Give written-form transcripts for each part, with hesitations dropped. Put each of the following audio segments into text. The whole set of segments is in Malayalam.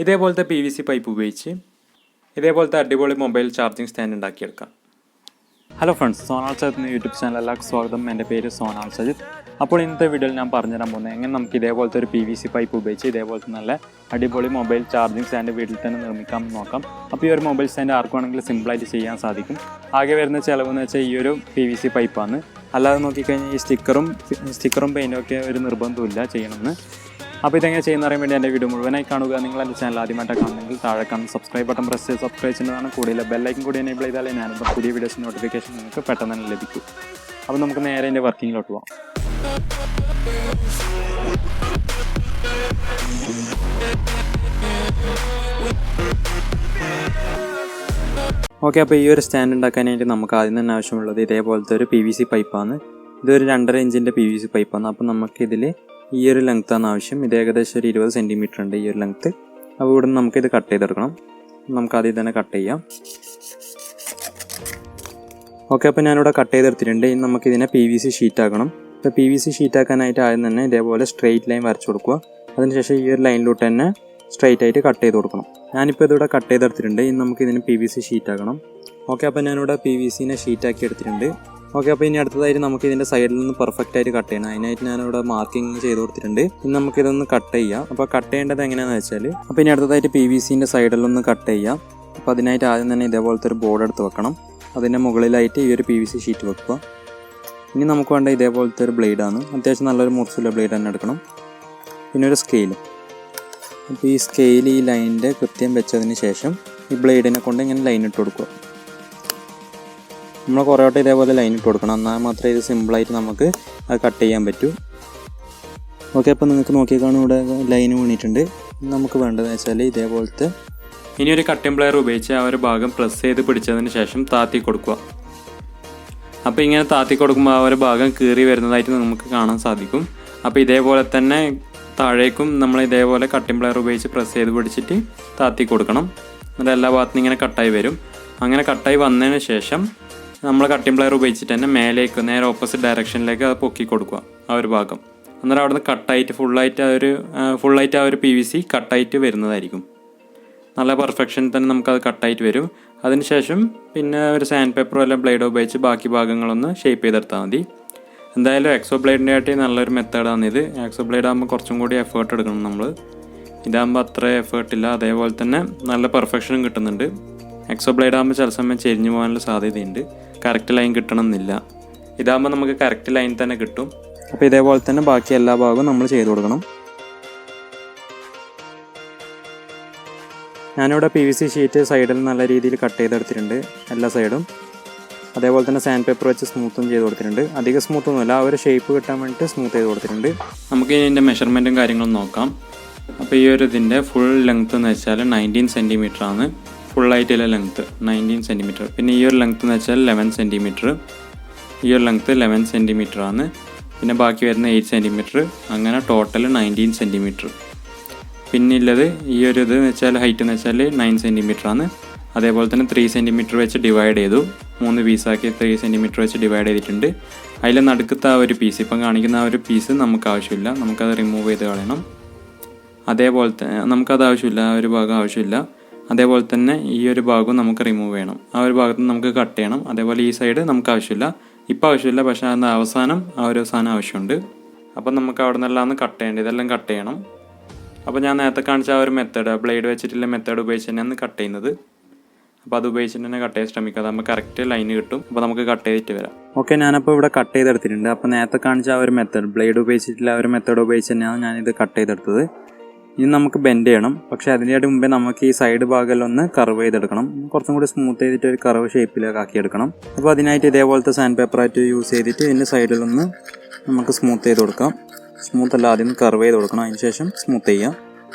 ഇതേപോലത്തെ PVC പൈപ്പ് ഉപയോഗിച്ച് ഇതേപോലത്തെ അടിപൊളി മൊബൈൽ ചാർജിങ് സ്റ്റാൻഡ് ഉണ്ടാക്കിയെടുക്കാം. Hello friends, Sonal Sajith YouTube channel എല്ലാവർക്കും സ്വാഗതം. എൻ്റെ പേര് സോനാൽ സജിത്ത്. അപ്പോൾ ഇന്നത്തെ വീഡിയോയിൽ ഞാൻ പറഞ്ഞുതരാൻ പോകുന്നത് എങ്ങനെ നമുക്ക് ഇതേപോലത്തെ ഒരു PVC പൈപ്പ് ഉപയോഗിച്ച് ഇതേപോലത്തെ നല്ല അടിപൊളി മൊബൈൽ ചാർജിങ് സ്റ്റാൻഡ് വീട്ടിൽ തന്നെ നിർമ്മിക്കാൻ നോക്കാം. അപ്പോൾ ഈ ഒരു മൊബൈൽ സ്റ്റാൻഡ് ആർക്കുവാണെങ്കിലും സിമ്പിളായിട്ട് ചെയ്യാൻ സാധിക്കും. ആകെ വരുന്ന ചിലവെന്ന് വെച്ചാൽ ഈ ഒരു PVC പൈപ്പാണ്. അല്ലാതെ നോക്കിക്കഴിഞ്ഞാൽ ഈ സ്റ്റിക്കറും പെയിൻറ്റും ഒക്കെ ഒരു നിർബന്ധമില്ല ചെയ്യണമെന്ന്. അപ്പോൾ ഇതെങ്ങനെ ചെയ്യുന്ന അറിയാൻ വേണ്ടി എൻ്റെ വീഡിയോ മുഴുവനായി കാണുക. നിങ്ങൾ എൻ്റെ ചാനൽ ആദ്യമായിട്ട് കാണുന്നെങ്കിൽ താഴെ കാണുന്ന സബ്സ്ക്രൈബ് ബട്ടൺ പ്രസ് ചെയ്ത് സബ്സ്ക്രൈബ് ചെയ്യുന്നതാണ്. കൂടുതൽ ബെല്ലൈക്കൻ കൂടി എനേബിൾ ചെയ്താലേ ഞാനിപ്പോൾ പുതിയ വീഡിയോസ് നോട്ടിഫിക്കേഷൻ നിങ്ങൾക്ക് പെട്ടെന്ന് തന്നെ ലഭിക്കും. അപ്പോൾ നമുക്ക് നേരെ എൻ്റെ വർക്കിങ്ങിലോട്ട് പോകാം. ഓക്കെ, അപ്പോൾ ഈ ഒരു സ്റ്റാൻഡ് ഉണ്ടാക്കാനായിട്ട് നമുക്ക് ആദ്യം തന്നെ ആവശ്യമുള്ളത് ഇതേപോലത്തെ ഒരു PVC പൈപ്പാണ്. ഇതൊരു 2.5 ഇഞ്ചിൻ്റെ PVC പൈപ്പാണ്. അപ്പോൾ നമുക്കിതിൽ ഈ ഒരു ലെങ്ത്താണ് ആവശ്യം. ഇത് ഏകദേശം ഒരു 20 സെൻറ്റിമീറ്റർ ഉണ്ട് ഈ ഒരു ലെങ്ത്ത്. അപ്പോൾ ഇവിടെ നിന്ന് നമുക്കിത് കട്ട് ചെയ്തെടുക്കണം. നമുക്ക് ആദ്യം തന്നെ കട്ട് ചെയ്യാം. ഓക്കെ, അപ്പോൾ ഞാനിവിടെ കട്ട് ചെയ്തെടുത്തിട്ടുണ്ട്. ഇനി നമുക്കിതിനെ PVC ഷീറ്റ് ആക്കണം. അപ്പോൾ PVC ഷീറ്റ് ആക്കാനായിട്ട് ആദ്യം തന്നെ ഇതേപോലെ സ്ട്രെയിറ്റ് ലൈൻ വരച്ചു കൊടുക്കുക. അതിനുശേഷം ഈ ഒരു ലൈനിലോട്ട് തന്നെ സ്ട്രെയിറ്റ് ആയിട്ട് കട്ട് ചെയ്ത് കൊടുക്കണം. ഞാനിപ്പോൾ ഇതിവിടെ കട്ട് ചെയ്തെടുത്തിട്ടുണ്ട്. ഇനി നമുക്കിതിന് PVC ഷീറ്റ് ആക്കണം. ഓക്കെ, അപ്പോൾ ഞാനിവിടെ PVCനെ ഷീറ്റാക്കി എടുത്തിട്ടുണ്ട്. ഓക്കെ, അപ്പോൾ ഇനി അടുത്തതായിട്ട് നമുക്ക് ഇതിൻ്റെ സൈഡിൽ നിന്ന് പെർഫെക്റ്റ് ആയിട്ട് കട്ട് ചെയ്യണം. അതിനായിട്ട് ഞാനിവിടെ മാർക്കിങ് ചെയ്ത് കൊടുത്തിട്ടുണ്ട്. ഇനി നമുക്കിതൊന്ന് കട്ട് ചെയ്യാം. അപ്പോൾ കട്ട് ചെയ്യേണ്ടത് എങ്ങനെയാണെന്ന് വെച്ചാൽ, അപ്പോൾ ഇനി അടുത്തതായിട്ട് PVCൻ്റെ സൈഡിലൊന്ന് കട്ട് ചെയ്യാം. അപ്പോൾ അതിനായിട്ട് ആദ്യം തന്നെ ഇതേപോലത്തെ ഒരു ബോർഡ് എടുത്ത് വെക്കണം. അതിൻ്റെ മുകളിലായിട്ട് ഈ ഒരു PVC ഷീറ്റ് വെക്കുക. ഇനി നമുക്ക് വേണ്ട ഇതേപോലത്തെ ഒരു ബ്ലേഡാണ്. അത്യാവശ്യം നല്ലൊരു മുറിച്ചുള്ള ബ്ലേഡ് തന്നെ എടുക്കണം. പിന്നെ ഒരു സ്കെയിലും. അപ്പോൾ ഈ സ്കെയിൽ ഈ ലൈനിൻ്റെ കൃത്യം വെച്ചതിന് ശേഷം ഈ ബ്ലേഡിനെ കൊണ്ട് ഇങ്ങനെ ലൈൻ ഇട്ട് കൊടുക്കുക. നമ്മൾ കുറേ വട്ടം ഇതേപോലെ ലൈൻ ഇട്ട് കൊടുക്കണം. എന്നാൽ മാത്രമേ ഇത് സിമ്പിളായിട്ട് നമുക്ക് അത് കട്ട് ചെയ്യാൻ പറ്റൂ. ഓക്കെ, അപ്പോൾ നിങ്ങൾക്ക് നോക്കിയേക്കാണ് ഇവിടെ ലൈൻ വീണിട്ടുണ്ട്. നമുക്ക് വേണ്ടതെന്ന് വെച്ചാൽ ഇതേപോലത്തെ ഇനി ഒരു കട്ടിംഗ് പ്ലെയർ ഉപയോഗിച്ച് ആ ഒരു ഭാഗം പ്രസ് ചെയ്ത് പിടിച്ചതിന് ശേഷം താത്തി കൊടുക്കുക. അപ്പോൾ ഇങ്ങനെ താത്തി കൊടുക്കുമ്പോൾ ആ ഒരു ഭാഗം കീറി വരുന്നതായിട്ട് നമുക്ക് കാണാൻ സാധിക്കും. അപ്പോൾ ഇതേപോലെ തന്നെ താഴേക്കും നമ്മൾ ഇതേപോലെ കട്ടിംഗ് പ്ലെയർ ഉപയോഗിച്ച് പ്രസ് ചെയ്ത് പിടിച്ചിട്ട് താത്തി കൊടുക്കണം. എന്നിട്ട് എല്ലാ ഭാഗത്തും ഇങ്ങനെ കട്ടായി വരും. അങ്ങനെ കട്ടായി വന്നതിന് ശേഷം നമ്മൾ കട്ടിംഗ് പ്ലെയർ ഉപയോഗിച്ചിട്ട് തന്നെ മേലേക്ക് നേരെ ഓപ്പോസിറ്റ് ഡയറക്ഷനിലേക്ക് അത് പൊക്കി കൊടുക്കുക ആ ഒരു ഭാഗം. അന്നേരം അവിടെ നിന്ന് കട്ടായിട്ട് ഫുള്ളായിട്ട് ആ ഒരു PVC കട്ടായിട്ട് വരുന്നതായിരിക്കും. നല്ല പെർഫെക്ഷൻ തന്നെ നമുക്കത് കട്ടായിട്ട് വരും. അതിനുശേഷം പിന്നെ ഒരു സാൻഡ് പേപ്പറോ അല്ലെങ്കിൽ ബ്ലേഡോ ഉപയോഗിച്ച് ബാക്കി ഭാഗങ്ങളൊന്ന് ഷേപ്പ് ചെയ്തെടുത്താൽ മതി. എന്തായാലും എക്സോ ബ്ലേഡിൻ്റെ ആയിട്ട് നല്ലൊരു മെത്തേഡാണിത്. എക്സോ ബ്ലേഡ് ആകുമ്പോൾ കുറച്ചും കൂടി എഫേർട്ട് എടുക്കണം നമ്മൾ. ഇതാകുമ്പോൾ അത്ര എഫേർട്ടില്ല. അതേപോലെ തന്നെ നല്ല പെർഫെക്ഷനും കിട്ടുന്നുണ്ട്. എക്സോ ബ്ലേഡ് ആകുമ്പോൾ ചില സമയം ചെരിഞ്ഞു പോകാനുള്ള സാധ്യതയുണ്ട്. കറക്റ്റ് ലൈൻ കിട്ടണമെന്നില്ല. ഇതാകുമ്പോൾ നമുക്ക് കറക്റ്റ് ലൈൻ തന്നെ കിട്ടും. അപ്പോൾ ഇതേപോലെ തന്നെ ബാക്കി എല്ലാ ഭാഗവും നമ്മൾ ചെയ്ത് കൊടുക്കണം. ഞാനിവിടെ PVC ഷീറ്റ് സൈഡിൽ നല്ല രീതിയിൽ കട്ട് ചെയ്തെടുത്തിട്ടുണ്ട് എല്ലാ സൈഡും. അതേപോലെ തന്നെ സാൻഡ് പേപ്പർ വെച്ച് സ്മൂത്തും ചെയ്ത് കൊടുത്തിട്ടുണ്ട്. അധികം സ്മൂത്തൊന്നുമില്ല, ആ ഒരു ഷേപ്പ് കിട്ടാൻ വേണ്ടിയിട്ട് സ്മൂത്ത് ചെയ്ത് കൊടുത്തിട്ടുണ്ട്. നമുക്ക് ഇതിൻ്റെ മെഷർമെൻറ്റും കാര്യങ്ങളും നോക്കാം. അപ്പോൾ ഈ ഒരു ഇതിൻ്റെ ഫുൾ ലെങ്ത്ത് എന്ന് വെച്ചാൽ 19 സെൻറ്റിമീറ്റർ ആണ്. ഫുള്ളായിട്ടുള്ള ലെങ്ത്ത് 19 സെൻറ്റിമീറ്റർ. പിന്നെ ഈ ഒരു ലെങ്ത്ത് എന്ന് വെച്ചാൽ 11 സെൻറ്റിമീറ്റർ. ഈ ഒരു ലെങ്ത്ത് 11 സെൻറ്റിമീറ്റർ ആണ്. പിന്നെ ബാക്കി വരുന്ന 8 സെൻറ്റിമീറ്റർ. അങ്ങനെ ടോട്ടൽ 19 സെൻറ്റിമീറ്റർ. പിന്നെ ഉള്ളത് ഈ ഒരു ഇത് എന്ന് വെച്ചാൽ ഹൈറ്റ് എന്ന് വെച്ചാൽ 9 സെൻറ്റിമീറ്റർ ആണ്. അതേപോലെ തന്നെ 3 സെൻറ്റിമീറ്റർ വെച്ച് ഡിവൈഡ് ചെയ്തു. 3 പീസാക്കി 3 സെൻറ്റിമീറ്റർ വെച്ച് ഡിവൈഡ് ചെയ്തിട്ടുണ്ട്. അതിൽ നടുക്കത്തെ ആ ഒരു പീസ്, ഇപ്പം കാണിക്കുന്ന ആ ഒരു പീസ് നമുക്ക് ആവശ്യമില്ല. നമുക്കത് റിമൂവ് ചെയ്ത് കളയണം. അതേപോലെ തന്നെ നമുക്കത് ആവശ്യമില്ല, ആ ഒരു ഭാഗം ആവശ്യമില്ല. അതേപോലെ തന്നെ ഈ ഒരു ഭാഗവും നമുക്ക് റിമൂവ് ചെയ്യണം. ആ ഒരു ഭാഗത്ത് നമുക്ക് കട്ട് ചെയ്യണം. അതേപോലെ ഈ സൈഡ് നമുക്ക് ആവശ്യമില്ല, ഇപ്പോൾ ആവശ്യമില്ല. പക്ഷേ അതിന് അവസാനം ആ ഒരു സാധനം ആവശ്യമുണ്ട്. അപ്പം നമുക്ക് അവിടെ നിന്നെല്ലാം കട്ട് ചെയ്യേണ്ടത്, ഇതെല്ലാം കട്ട് ചെയ്യണം. അപ്പോൾ ഞാൻ നേരത്തെ കാണിച്ച ആ ഒരു മെത്തേഡ്, ബ്ലേഡ് വെച്ചിട്ടുള്ള മെത്തേഡ് ഉപയോഗിച്ച് തന്നെയാണ് കട്ട് ചെയ്യുന്നത്. അപ്പോൾ അത് ഉപയോഗിച്ചിട്ട് തന്നെ കട്ട് ചെയ്യാൻ ശ്രമിക്കുക. അതാകുമ്പോൾ കറക്റ്റ് ലൈന് കിട്ടും. അപ്പോൾ നമുക്ക് കട്ട് ചെയ്തിട്ട് വരാം. ഓക്കെ, ഞാനപ്പോൾ ഇവിടെ കട്ട് ചെയ്തെടുത്തിട്ടുണ്ട്. അപ്പോൾ നേരത്തെ കാണിച്ച ആ ഒരു മെത്തേഡ്, ബ്ലേഡ് ഉപയോഗിച്ചിട്ടുള്ള ആ ഒരു മെത്തേഡ് ഉപയോഗിച്ച് തന്നെയാണ് ഞാനിത് കട്ട് ചെയ്തെടുത്തത്. ഇനി നമുക്ക് ബെൻഡ് ചെയ്യണം. പക്ഷേ അതിനായിട്ട് മുമ്പേ നമുക്ക് ഈ സൈഡ് ഭാഗമൊന്ന് കർവ് ചെയ്തെടുക്കണം. കുറച്ചും കൂടി സ്മൂത്ത് ചെയ്തിട്ട് ഒരു കർവ് ഷേപ്പിലേക്ക് ആക്കിയെടുക്കണം. അപ്പോൾ അതിനായിട്ട് ഇതേപോലത്തെ സാൻഡ് പേപ്പറായിട്ട് യൂസ് ചെയ്തിട്ട് ഇതിൻ്റെ സൈഡിലൊന്ന് നമുക്ക് സ്മൂത്ത് ചെയ്ത് കൊടുക്കാം. സ്മൂത്ത് അല്ല, ആദ്യം കർവ് ചെയ്ത് കൊടുക്കണം, അതിന് ശേഷം സ്മൂത്ത് ചെയ്യാം.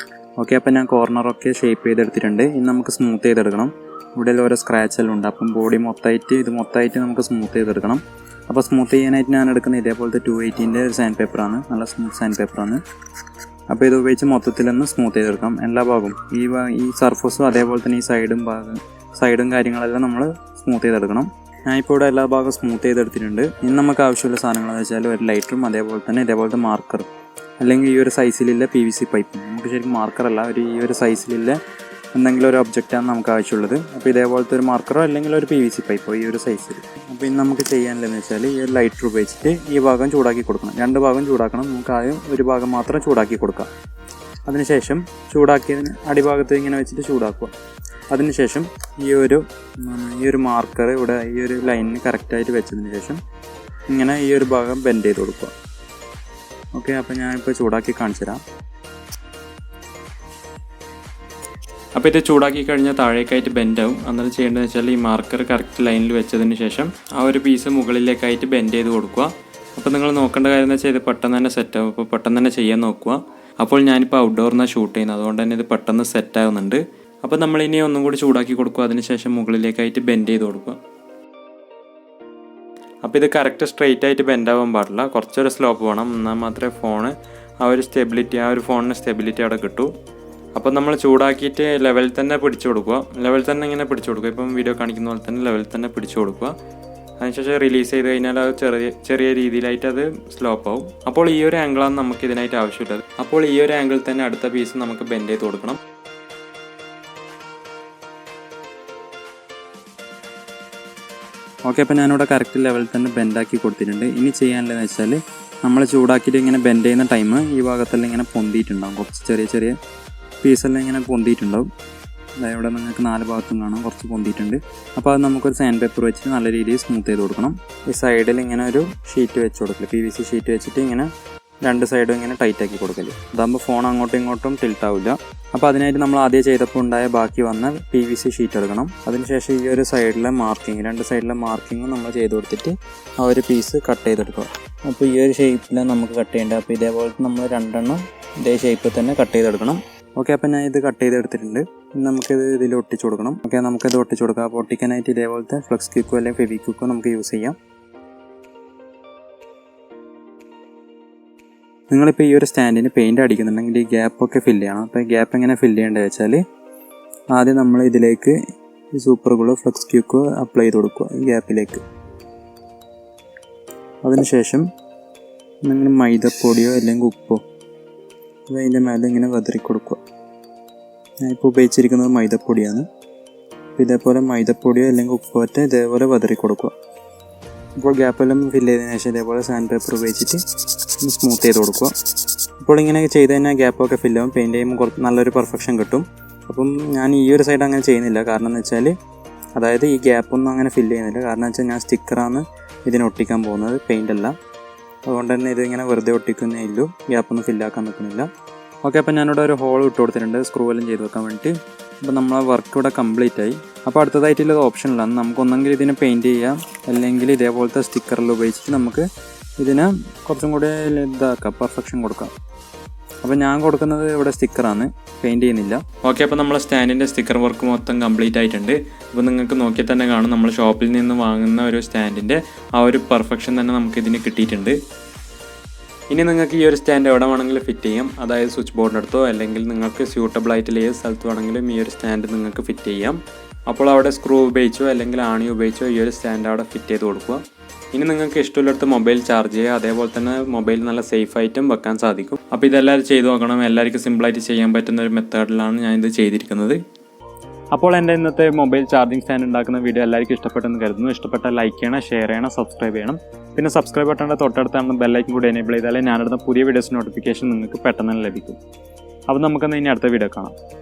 ഓക്കെ, അപ്പോൾ ഞാൻ കോർണറൊക്കെ ഷേപ്പ് ചെയ്തെടുത്തിട്ടുണ്ട്. ഇനി നമുക്ക് സ്മൂത്ത് ചെയ്തെടുക്കണം. ഇവിടെ ഓരോ സ്ക്രാച്ചെല്ലാം ഉണ്ട്. അപ്പം ബോഡി മൊത്തമായിട്ട് നമുക്ക് സ്മൂത്ത് ചെയ്തെടുക്കണം. അപ്പോൾ സ്മൂത്ത് ചെയ്യാനായിട്ട് ഞാൻ എടുക്കുന്ന ഇതേപോലത്തെ 280ൻ്റെ ഒരു സാൻഡ് പേപ്പറാണ്. നല്ല സ്മൂത്ത് സാൻഡ് പേപ്പറാണ്. അപ്പോൾ ഇത് ഉപയോഗിച്ച് മൊത്തത്തിലൊന്ന് സ്മൂത്ത് ചെയ്തെടുക്കാം എല്ലാ ഭാഗവും. ഈ സർഫസും അതേപോലെ തന്നെ ഈ സൈഡും കാര്യങ്ങളെല്ലാം നമ്മൾ സ്മൂത്ത് ചെയ്തെടുക്കണം. ഞാനിപ്പോൾ ഇവിടെ എല്ലാ ഭാഗവും സ്മൂത്ത് ചെയ്തെടുത്തിട്ടുണ്ട്. ഇനി നമുക്ക് ആവശ്യമുള്ള സാധനങ്ങളെന്ന് വെച്ചാൽ ഒരു ലൈറ്ററും അതേപോലെ തന്നെ ഇതേപോലത്തെ മാർക്കറും. അല്ലെങ്കിൽ ഈ ഒരു സൈസിലുള്ള PVC പൈപ്പ്. നമുക്ക് ശരിക്കും മാർക്കറല്ല, ഈ ഒരു സൈസിലുള്ള എന്തെങ്കിലും ഒരു ഒബ്ജക്റ്റാണ് നമുക്ക് ആവശ്യമുള്ളത്. അപ്പോൾ ഇതേപോലത്തെ ഒരു മാർക്കറോ അല്ലെങ്കിൽ ഒരു PVC പൈപ്പോ ഈ ഒരു സൈസിൽ. അപ്പോൾ ഇനി നമുക്ക് ചെയ്യാനുള്ളതെന്ന് വെച്ചാൽ ഈ ഒരു ലൈറ്റർ ഉപയോഗിച്ചിട്ട് ഈ ഭാഗം ചൂടാക്കി കൊടുക്കണം. 2 ഭാഗം ചൂടാക്കണം. നമുക്ക് ആദ്യം ഒരു ഭാഗം മാത്രം ചൂടാക്കി കൊടുക്കാം. അതിനുശേഷം ചൂടാക്കിയതിന് അടിഭാഗത്ത് ഇങ്ങനെ വെച്ചിട്ട് ചൂടാക്കുക. അതിനുശേഷം ഈ ഒരു മാർക്കർ ഇവിടെ ഈ ഒരു ലൈനിന് കറക്റ്റായിട്ട് വെച്ചതിന് ശേഷം ഇങ്ങനെ ഈ ഒരു ഭാഗം ബെൻഡ് ചെയ്ത് കൊടുക്കുക. ഓക്കെ, അപ്പോൾ ഞാനിപ്പോൾ ചൂടാക്കി കാണിച്ചു തരാം. അപ്പോൾ ഇത് ചൂടാക്കി കഴിഞ്ഞാൽ താഴേക്കായിട്ട് ബെൻഡാവും. അന്നേരം ചെയ്യേണ്ടതെന്ന് വെച്ചാൽ ഈ മാർക്കർ കറക്റ്റ് ലൈനിൽ വെച്ചതിന് ശേഷം ആ ഒരു പീസ് മുകളിലേക്കായിട്ട് ബെൻഡ് ചെയ്ത് കൊടുക്കുക. അപ്പോൾ നിങ്ങൾ നോക്കേണ്ട കാര്യം എന്ന് വെച്ചാൽ ഇത് പെട്ടെന്ന് തന്നെ സെറ്റാവും. അപ്പോൾ പെട്ടെന്ന് തന്നെ ചെയ്യാൻ നോക്കുക. അപ്പോൾ ഞാനിപ്പോൾ ഔട്ട്ഡോറിനാണ് ഷൂട്ട് ചെയ്യുന്നത്, അതുകൊണ്ട് തന്നെ ഇത് പെട്ടെന്ന് സെറ്റാകുന്നുണ്ട്. അപ്പോൾ നമ്മളിനി ഒന്നും കൂടി ചൂടാക്കി കൊടുക്കുക. അതിനുശേഷം മുകളിലേക്കായിട്ട് ബെൻഡ് ചെയ്ത് കൊടുക്കുക. അപ്പോൾ ഇത് കറക്റ്റ് സ്ട്രെയിറ്റ് ആയിട്ട് ബെൻഡ് ആവാൻ പാടില്ല, കുറച്ചൊരു സ്ലോപ്പ് വേണം. എന്നാൽ മാത്രമേ ഫോണിന് സ്റ്റെബിലിറ്റി അവിടെ കിട്ടൂ. അപ്പോൾ നമ്മൾ ചൂടാക്കിയിട്ട് ലെവലിൽ തന്നെ പിടിച്ചു കൊടുക്കുക. ലെവലിൽ തന്നെ ഇങ്ങനെ പിടിച്ചു കൊടുക്കുക. ഇപ്പം വീഡിയോ കാണിക്കുന്ന പോലെ തന്നെ ലെവലിൽ തന്നെ പിടിച്ചു കൊടുക്കുക. അതിനുശേഷം റിലീസ് ചെയ്ത് കഴിഞ്ഞാൽ അത് ചെറിയ രീതിയിലായിട്ട് അത് സ്ലോപ്പ് ആവും. അപ്പോൾ ഈ ഒരു ആംഗിളാണ് നമുക്ക് ഇതിനായിട്ട് ആവശ്യമുള്ളത്. അപ്പോൾ ഈ ഒരു ആംഗിളിൽ തന്നെ അടുത്ത പീസ് നമുക്ക് ബെൻഡ് ചെയ്ത് കൊടുക്കണം. ഓക്കെ, അപ്പോൾ ഞാനിവിടെ കറക്റ്റ് ലെവലിൽ തന്നെ ബെൻഡാക്കി കൊടുത്തിട്ടുണ്ട്. ഇനി ചെയ്യാനുള്ളതെന്ന് വെച്ചാൽ നമ്മൾ ചൂടാക്കിയിട്ട് ഇങ്ങനെ ബെൻഡ് ചെയ്യുന്ന ടൈം ഈ ഭാഗത്തെല്ലാം ഇങ്ങനെ പൊന്തിയിട്ടുണ്ടാകും. കുറച്ച് ചെറിയ പീസെല്ലാം ഇങ്ങനെ പൊന്തിയിട്ടുണ്ടാവും. ഇവിടെ നിങ്ങൾക്ക് 4 ഭാഗത്തും കാണാം കുറച്ച് പൊന്തിയിട്ടുണ്ട്. അപ്പോൾ അത് നമുക്കൊരു സാൻഡ് പേപ്പർ വെച്ചിട്ട് നല്ല രീതിയിൽ സ്മൂത്ത് ചെയ്ത് കൊടുക്കണം. ഈ സൈഡിൽ ഇങ്ങനെ ഒരു ഷീറ്റ് വെച്ച് കൊടുക്കല്, PVC ഷീറ്റ് വെച്ചിട്ട് ഇങ്ങനെ 2 സൈഡും ഇങ്ങനെ ടൈറ്റാക്കി കൊടുക്കല്. അതാകുമ്പോൾ ഫോൺ അങ്ങോട്ടും ഇങ്ങോട്ടും ടിൽറ്റ് ആവില്ല. അപ്പോൾ അതിനായിട്ട് നമ്മൾ ആദ്യം ചെയ്തപ്പോൾ ഉണ്ടായ ബാക്കി വന്ന PVC ഷീറ്റ് എടുക്കണം. അതിനുശേഷം ഈ ഒരു സൈഡിലെ മാർക്കിങ് 2 സൈഡിലെ മാർക്കിങ്ങും നമ്മൾ ചെയ്ത് കൊടുത്തിട്ട് ആ ഒരു പീസ് കട്ട് ചെയ്തെടുക്കുക. അപ്പോൾ ഈ ഒരു ഷേപ്പിലാണ് നമുക്ക് കട്ട് ചെയ്യേണ്ടത്. അപ്പോൾ ഇതേപോലെ നമ്മൾ 2 ഇതേ ഷേപ്പിൽ തന്നെ കട്ട് ചെയ്തെടുക്കണം. ഓക്കെ, അപ്പോൾ ഞാൻ ഇത് കട്ട് ചെയ്തെടുത്തിട്ടുണ്ട്. നമുക്കിത് ഇതിൽ ഒട്ടിച്ചു കൊടുക്കണം. ഓക്കെ, നമുക്കിത് ഒട്ടിച്ചു കൊടുക്കാം. അപ്പോൾ ഒട്ടിക്കാനായിട്ട് ഇതേപോലത്തെ ഫ്ലെക്സ് ക്വിക്കോ അല്ലെങ്കിൽ ഫെവിക്വിക്കോ നമുക്ക് യൂസ് ചെയ്യാം. നിങ്ങളിപ്പോൾ ഈ ഒരു സ്റ്റാൻഡിന് പെയിൻറ്റ് അടിക്കുന്നുണ്ടെങ്കിൽ ഈ ഗ്യാപ്പൊക്കെ ഫില്ല് ചെയ്യണം. അപ്പോൾ ഗ്യാപ്പ് എങ്ങനെ ഫില്ല് ചെയ്യേണ്ടത് വെച്ചാൽ ആദ്യം നമ്മൾ ഇതിലേക്ക് ഈ സൂപ്പർ ഗ്ലൂ ഫ്ലെക്സ് ക്വിക്കോ അപ്ലൈ ചെയ്ത് കൊടുക്കുക ഈ ഗ്യാപ്പിലേക്ക്. അതിനുശേഷം നിങ്ങൾ മൈദപ്പൊടിയോ അല്ലെങ്കിൽ ഉപ്പോ അതിൻ്റെ മേലെ ഇങ്ങനെ വെതറി കൊടുക്കുക. ഞാനിപ്പോൾ ഉപയോഗിച്ചിരിക്കുന്നത് മൈദപ്പൊടിയാണ്. അപ്പോൾ ഇതേപോലെ മൈദപ്പൊടിയോ അല്ലെങ്കിൽ ഉപ്പുവറ്റ ഇതേപോലെ വെതറി കൊടുക്കുക. ഇപ്പോൾ ഗ്യാപ്പെല്ലാം ഫില്ല് ചെയ്തതിന് ശേഷം ഇതേപോലെ സാൻഡ് പേപ്പർ ഉപയോഗിച്ചിട്ട് സ്മൂത്ത് ചെയ്ത് കൊടുക്കുക. ഇപ്പോൾ ഇങ്ങനെ ചെയ്ത് കഴിഞ്ഞാൽ ഗ്യാപ്പൊക്കെ ഫില്ലാവും. പെയിൻറ്റ് ചെയ്യുമ്പോൾ നല്ലൊരു പെർഫെക്ഷൻ കിട്ടും. അപ്പം ഞാൻ ഈ ഒരു സൈഡ് അങ്ങനെ ചെയ്യുന്നില്ല. കാരണം എന്ന് വെച്ചാൽ അതായത് ഈ ഗ്യാപ്പൊന്നും അങ്ങനെ ഫില്ല് ചെയ്യുന്നില്ല. കാരണം എന്ന് വെച്ചാൽ ഞാൻ സ്റ്റിക്കറാണ് ഇതിന് ഒട്ടിക്കാൻ പോകുന്നത്, പെയിൻ്റ് അല്ല. അതുകൊണ്ട് തന്നെ ഇതിങ്ങനെ വെറുതെ ഒട്ടിക്കുന്നേ ഉള്ളൂ, ഗ്യാപ്പൊന്നും ഫില്ലാക്കാൻ നിൽക്കുന്നില്ല. ഓക്കെ, അപ്പോൾ ഞാനിവിടെ ഒരു ഹോൾ ഇട്ട് കൊടുത്തിട്ടുണ്ട് സ്ക്രൂ എല്ലാം ചെയ്ത് വെക്കാൻ വേണ്ടിയിട്ട്. അപ്പോൾ നമ്മളെ വർക്ക് ഇവിടെ കംപ്ലീറ്റ് ആയി. അപ്പോൾ അടുത്തതായിട്ടുള്ളത് ഓപ്ഷനിലാണ്. നമുക്കൊന്നെങ്കിൽ ഇതിനെ പെയിൻറ്റ് ചെയ്യാം, അല്ലെങ്കിൽ ഇതേപോലത്തെ സ്റ്റിക്കറിൽ ഉപയോഗിച്ചിട്ട് നമുക്ക് ഇതിനെ കുറച്ചും കൂടി ഇതാക്കാം, പെർഫെക്ഷൻ കൊടുക്കാം. അപ്പോൾ ഞാൻ കൊടുക്കുന്നത് ഇവിടെ സ്റ്റിക്കറാണ്, പെയിൻറ്റ് ചെയ്യുന്നില്ല. ഓക്കെ, അപ്പോൾ നമ്മളെ സ്റ്റാൻഡിൻ്റെ സ്റ്റിക്കർ വർക്ക് മൊത്തം കംപ്ലീറ്റ് ആയിട്ടുണ്ട്. അപ്പോൾ നിങ്ങൾക്ക് നോക്കിയാൽ തന്നെ കാണും നമ്മൾ ഷോപ്പിൽ നിന്ന് വാങ്ങുന്ന ഒരു സ്റ്റാൻഡിൻ്റെ ആ ഒരു പെർഫെക്ഷൻ തന്നെ നമുക്കിതിന് കിട്ടിയിട്ടുണ്ട്. ഇനി നിങ്ങൾക്ക് ഈ ഒരു സ്റ്റാൻഡ് എവിടെ വേണമെങ്കിലും ഫിറ്റ് ചെയ്യാം. അതായത് സ്വിച്ച് ബോർഡിൻ്റെ അടുത്തോ അല്ലെങ്കിൽ നിങ്ങൾക്ക് സ്യൂട്ടബിൾ ആയിട്ടുള്ള ഏത് സ്ഥലത്ത് വേണമെങ്കിലും ഈ ഒരു സ്റ്റാൻഡ് നിങ്ങൾക്ക് ഫിറ്റ് ചെയ്യാം. അപ്പോൾ അവിടെ സ്ക്രൂ ഉപയോഗിച്ചോ അല്ലെങ്കിൽ ആണി ഉപയോഗിച്ചോ ഈ ഒരു സ്റ്റാൻഡ് അവിടെ ഫിറ്റ് ചെയ്ത് കൊടുക്കുക. ഇനി നിങ്ങൾക്ക് ഇഷ്ടമുള്ളിടത്ത് മൊബൈൽ ചാർജ് ചെയ്യുക. അതേപോലെ തന്നെ മൊബൈൽ നല്ല സേഫ് ആയിട്ടും വെക്കാൻ സാധിക്കും. അപ്പോൾ ഇതെല്ലാവരും ചെയ്ത് നോക്കണം. എല്ലാവർക്കും സിമ്പിളായിട്ട് ചെയ്യാൻ പറ്റുന്ന ഒരു മെത്തേഡിലാണ് ഞാനിത് ചെയ്തിരിക്കുന്നത്. അപ്പോൾ എൻ്റെ ഇന്നത്തെ മൊബൈൽ ചാർജിങ് സ്റ്റാൻഡ് ഉണ്ടാക്കുന്ന വീഡിയോ എല്ലാവർക്കും ഇഷ്ടപ്പെട്ടെന്ന് കരുതുന്നു. ഇഷ്ടപ്പെട്ടാൽ ലൈക്ക് ചെയ്യണം, ഷെയർ ചെയ്യണം, സബ്സ്ക്രൈബ് ചെയ്യണം. പിന്നെ സബ്സ്ക്രൈബ് ബട്ടണിൻ്റെ തൊട്ടടുത്താണ് ബെല്ലൈക്കൻ കൂടി എനേബിൾ ചെയ്താലേ ഞാനിടുന്ന പുതിയ വീഡിയോസ് നോട്ടിഫിക്കേഷൻ നിങ്ങൾക്ക് പെട്ടെന്ന് തന്നെ ലഭിക്കും. അപ്പോൾ നമുക്കെന്നാൽ ഇനി അടുത്ത വീഡിയോ കാണാം.